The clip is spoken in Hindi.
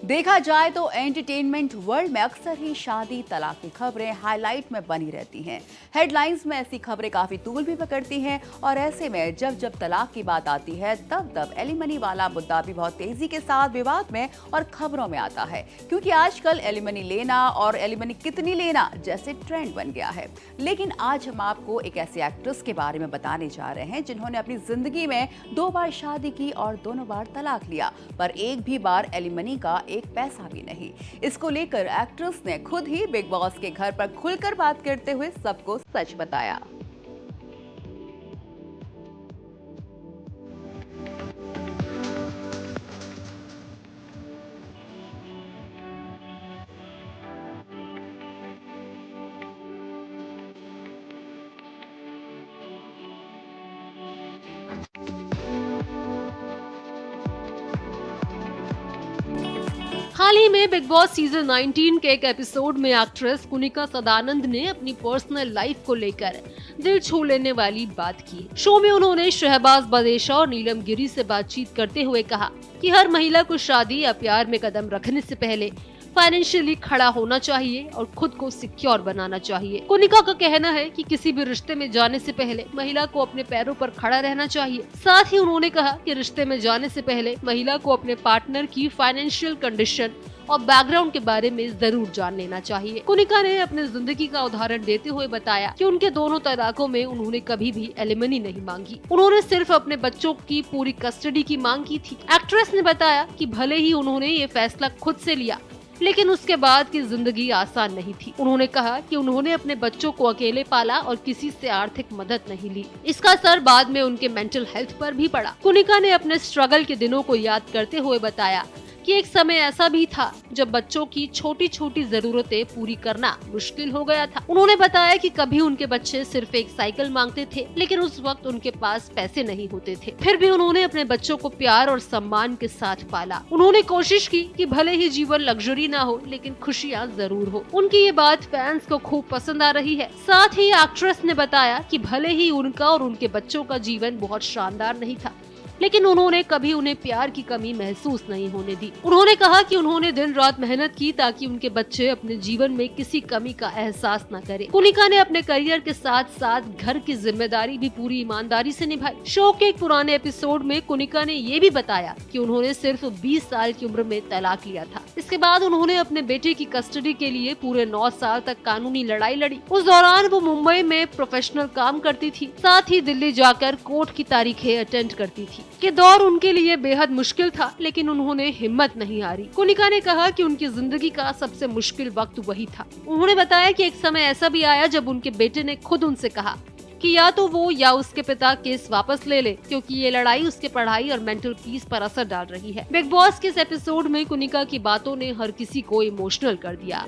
देखा जाए तो एंटरटेनमेंट वर्ल्ड में अक्सर ही शादी तलाक की खबरें हाईलाइट में बनी रहती हैं। हेडलाइंस में ऐसी खबरें काफी तूल भी पकड़ती हैं और ऐसे में जब जब तलाक की बात आती है तब तब एलिमनी वाला मुद्दा भी बहुत तेजी के साथ विवाद में और खबरों में आता है, क्योंकि आजकल एलिमनी लेना और एलिमनी कितनी लेना जैसे ट्रेंड बन गया है। लेकिन आज हम आपको एक ऐसी एक्ट्रेस के बारे में बताने जा रहे हैं जिन्होंने अपनी जिंदगी में 2 बार शादी की और दोनों बार तलाक लिया, पर एक भी बार एलिमनी का एक पैसा भी नहीं। इसको लेकर एक्ट्रेस ने खुद ही बिग बॉस के घर पर खुलकर बात करते हुए सबको सच बताया। हाल ही में बिग बॉस सीजन 19 के एक एपिसोड में एक्ट्रेस कुनिका सदानंद ने अपनी पर्सनल लाइफ को लेकर दिल छू लेने वाली बात की। शो में उन्होंने शहबाज बदेशा और नीलम गिरी से बातचीत करते हुए कहा कि हर महिला को शादी या प्यार में कदम रखने से पहले फाइनेंशियली खड़ा होना चाहिए और खुद को सिक्योर बनाना चाहिए। कुनिका का कहना है कि किसी भी रिश्ते में जाने से पहले महिला को अपने पैरों पर खड़ा रहना चाहिए। साथ ही उन्होंने कहा कि रिश्ते में जाने से पहले महिला को अपने पार्टनर की फाइनेंशियल कंडीशन और बैकग्राउंड के बारे में जरूर जान लेना चाहिए। कुनिका ने अपनी जिंदगी का उदाहरण देते हुए बताया कि उनके दोनों तलाकों में उन्होंने कभी भी एलिमनी नहीं मांगी, उन्होंने सिर्फ अपने बच्चों की पूरी कस्टडी की मांग की थी। एक्ट्रेस ने बताया कि भले ही उन्होंने ये फैसला खुद से लिया, लेकिन उसके बाद की जिंदगी आसान नहीं थी। उन्होंने कहा कि उन्होंने अपने बच्चों को अकेले पाला और किसी से आर्थिक मदद नहीं ली। इसका असर बाद में उनके मेंटल हेल्थ पर भी पड़ा। कुनिका ने अपने स्ट्रगल के दिनों को याद करते हुए बताया कि एक समय ऐसा भी था जब बच्चों की छोटी छोटी जरूरतें पूरी करना मुश्किल हो गया था। उन्होंने बताया कि कभी उनके बच्चे सिर्फ एक साइकिल मांगते थे, लेकिन उस वक्त उनके पास पैसे नहीं होते थे। फिर भी उन्होंने अपने बच्चों को प्यार और सम्मान के साथ पाला। उन्होंने कोशिश की कि भले ही जीवन लग्जरी ना हो, लेकिन खुशियाँ जरूर हो। उनकी ये बात फैंस को खूब पसंद आ रही है। साथ ही एक्ट्रेस ने बताया कि भले ही उनका और उनके बच्चों का जीवन बहुत शानदार नहीं था, लेकिन उन्होंने कभी उन्हें प्यार की कमी महसूस नहीं होने दी। उन्होंने कहा कि उन्होंने दिन रात मेहनत की ताकि उनके बच्चे अपने जीवन में किसी कमी का एहसास न करें। कुनिका ने अपने करियर के साथ साथ घर की जिम्मेदारी भी पूरी ईमानदारी से निभाई। शो के एक पुराने एपिसोड में कुनिका ने ये भी बताया कि उन्होंने सिर्फ 20 साल की उम्र में तलाक लिया था। इसके बाद उन्होंने अपने बेटे की कस्टडी के लिए पूरे 9 साल तक कानूनी लड़ाई लड़ी। उस दौरान वो मुंबई में प्रोफेशनल काम करती थी, साथ ही दिल्ली जाकर कोर्ट की तारीखें अटेंड करती थी। ये दौर उनके लिए बेहद मुश्किल था, लेकिन उन्होंने हिम्मत नहीं हारी। कुनिका ने कहा कि उनकी जिंदगी का सबसे मुश्किल वक्त वही था। उन्होंने बताया कि एक समय ऐसा भी आया जब उनके बेटे ने खुद उनसे कहा कि या तो वो या उसके पिता केस वापस ले ले, क्योंकि ये लड़ाई उसके पढ़ाई और मेंटल पीस पर असर डाल रही है। बिग बॉस के इस एपिसोड में कुनिका की बातों ने हर किसी को इमोशनल कर दिया।